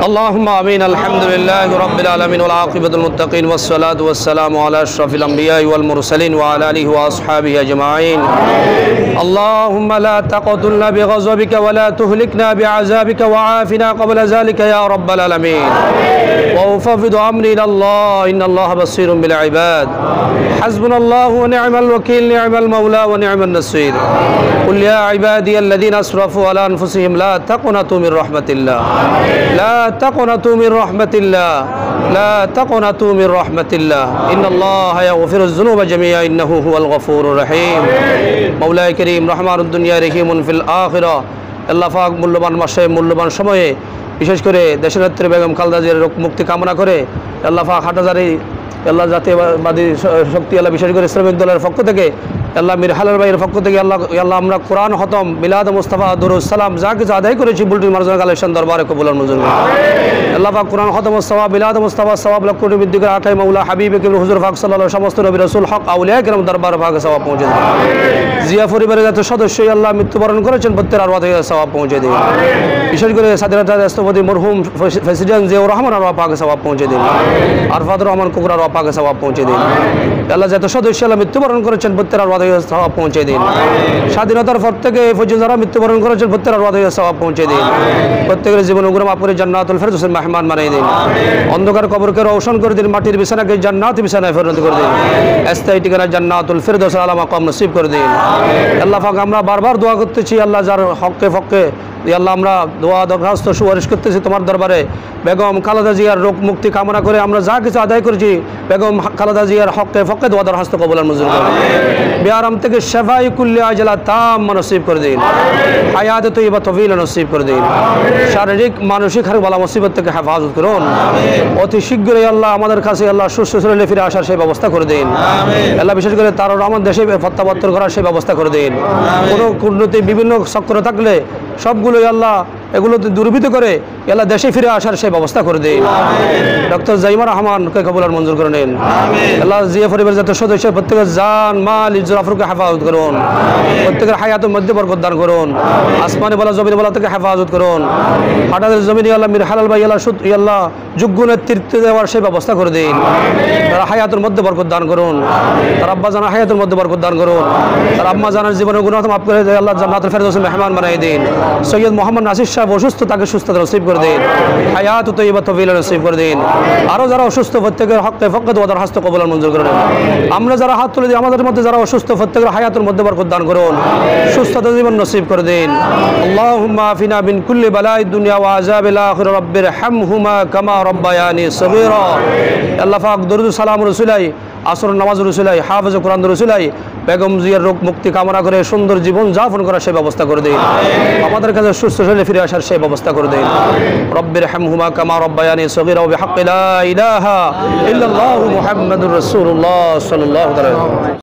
اللهم آمين. الحمد لله رب العالمين والعاقبة للمتقين والصلاة والسلام على أشرف الأنبياء والمرسلين وعلى آله وأصحابه أجمعين. اللهم لا تقتلنا بغضبك ولا تهلكنا بعذابك وعافنا قبل ذلك يا رب العالمين. وأفوض أمري إلى الله إن الله بصير بالعباد. حسبنا الله ونعم الوكيل نعم المولى ونعم النصير. قل يا عبادي الذين أسرفوا على أنفسهم لا تقنطوا من رحمة الله لا تقنطوا من رحمة الله لا تقنطوا من رحمة الله إن الله يغفر الذنوب جميعا إنه هو الغفور الرحيم. مولاي كريم رحمن الدنيا رحيم في الآخرة. আল্লাহ পাক মূল্যবান মাসে মূল্যবান সময়ে বিশেষ করে দেশনেত্রী বেগম খালেদা জিয়ার মুক্তি কামনা করে আল্লাহ পাক হাটহাজারী আল্লাহ জাতীয়বাদী শক্তি আল্লাহ বিশেষ করে শ্রমিক দলের পক্ষ থেকে আল্লাহ মীর হালাল ভাইয়ের পক্ষ থেকে আল্লাহ আমরা কোরআন খতম মিলাদ মুস্তাফা দুরুদ সালাম যা কিছু আদায় করেছি বুলটির মার্জন কালেকশন দরবারে কবুল মঞ্জুর আল্লাহ পাক কোরআন খতম মুস্তাফা মিলাদ মুস্তাফা সওয়াব লক্ষ কোটি বৃদ্ধি করে আকাই মাওলা হাবিব কিবরিয়া হুজুর পাক সাল্লাল্লাহু সমস্ত নবী রাসূল হক আউলিয়া কিরাম দরবার পাকে সওয়াব পৌঁছে দিন। জিয়া পরিবারের যত সদস্য আল্লাহ মৃত্যুবরণ করেছেন প্রত্যেকের আরওয়াহ থেকে সওয়াব পৌঁছে দিন। বিশেষ করে স্বাধীনতা রাষ্ট্রপতি মরহুম প্রেসিডেন্ট জিয়াউর রহমান আরওয়াহ পাকে সওয়াব পৌঁছে দিন। আরফাতুর রহমান কুকুর আরওয়াহ পাকে সওয়াব পৌঁছে দিন। আল্লাহ যত সদস্য আল্লাহ মৃত্যুবরণ করেছেন প্রত্যেকের আরওয়াহ থেকে সওয়াব পৌঁছে দিন। স্বাধীনতার পর থেকে এই পর্যন্ত যারা মৃত্যুবরণ করেছেন প্রত্যেকের আরওয়াহ থেকে সওয়াব পৌঁছে দিন। প্রত্যেকের জীবন গুনাহ মাফ করে জান্নাতুল ফেরদৌসের মেহমান বানিয়ে দিন। অন্ধকার কবরকে রওশন করে দিন। মাটির বিছানাকে জান্নাতি বিছানায় পরিণত করে দিন। স্থায়ী ঠিকানা জান্নাতুল ফেরদৌসের আলা মাকাম নসিব করে দিন। আল্লাহ পাক আমরা বারবার দোয়া করতেছি আল্লাহ যার হককে ফককে আল্লাহ আমরা দোয়া দরখাস্ত সুপারিশ করতেছি তোমার দরবারে বেগম খালেদা জিয়ার রোগ মুক্তি কামনা করে আমরা যা কিছু আদায় করেছি বেগম খালেদা জিয়ার হককে ফককে দোয়া দরখাস্ত কবুল মঞ্জুর করুন। বেআরাম থেকে শিফাই কুল্লি আজলা তাম নসিব করে দিন। হায়াত তৈয়বা তওয়িলা নসিব করে দিন। শারীরিক মানসিক হার বালা মুসিবত থেকে হেফাজত করুন। অতি শীঘ্রই আল্লাহ আমাদের কাছে আল্লাহ সুস্থ শরীরে ফিরে আসার সেই ব্যবস্থা করে দিন। আল্লাহ বিশেষ করে তার রহমান দেশে প্রত্যাবর্তন করার সেই ব্যবস্থা করে দিন। কোনো কূটনৈতিক বিভিন্ন চক্র থাকলে সবগুলোই আল্লাহ এগুলোতে দুর্বৃত্ত করে আল্লাহ দেশে ফিরে আসার সেই ব্যবস্থা করে দিন। ডক্টর জাইমা রহমানকে কবুল আর মঞ্জুর করে নিন। আল্লাহ জিয়া পরিবারের যত সদস্য প্রত্যেকের জান মাল ইজ্জত আফরুকে হেফাজত করুন। প্রত্যেকের হায়াতের মধ্যে বরকত দান করুন। আসমানে বলা জমিনে বলা থেকে হেফাজত করুন। হাটাদের জমিনে আল্লাহ মীর হালাল ভাই আল্লাহ আল্লাহ যোগ্য নেতৃত্ব দেওয়ার সেই ব্যবস্থা করে দিন। তারা হায়াতের মধ্যে বরকত দান করুন। তার আব্বা জানার হায়াতের মধ্যে বরকত দান করুন। তার আম্মা জানার জীবনের গুনাহ মাফ করে আল্লাহ জান্নাতুল ফেরদৌসের মেহমান বানিয়ে দিন। সৈয়দ মোহাম্মদ নাসির সাহেব অসুস্থ তাকে সুস্থতা নসিব করে দিন। হায়াত তৈয়বা তওয়িলা নসিব করে দিন। আরও যারা অসুস্থ প্রত্যেকের হককে ফককে দোয়া দরখাস্ত কবুল মঞ্জুর করে দিন। আমরা যারা হাত তুলে দিই আমাদের মধ্যে যারা অসুস্থ প্রত্যেকের হায়াতের মধ্যে বরকত দান করুন। সুস্থতা জীবন নসিব করে দিন। আল্লাহুম্মা আফিনা মিন কুল্লি বালাই দুনিয়া ওয়া আযাবিল আখিরা রাব্বির হামহুমা কামা রাব্বায়ানি সগীরা। আল্লাহ পাক দরুদ সালাম রাসূলাই আসর নামাজ রসুলাই হাফেজ কোরআন রসুলাই বেগম জিয়ার রোগ মুক্তি কামনা করে সুন্দর জীবন যাপন করার সেই ব্যবস্থা করে দিন। আমাদের কাছে সুস্থ শরীরে ফিরে আসার সেই ব্যবস্থা করে দিন। রব্বির হামহুমা কামা রাব্বায়ানি সগীরা ওয়া বিহাক্কি লা ইলাহা ইল্লাল্লাহু মুহাম্মাদুর রাসূলুল্লাহ সাল্লাল্লাহু আলাইহি ওয়া সাল্লাম।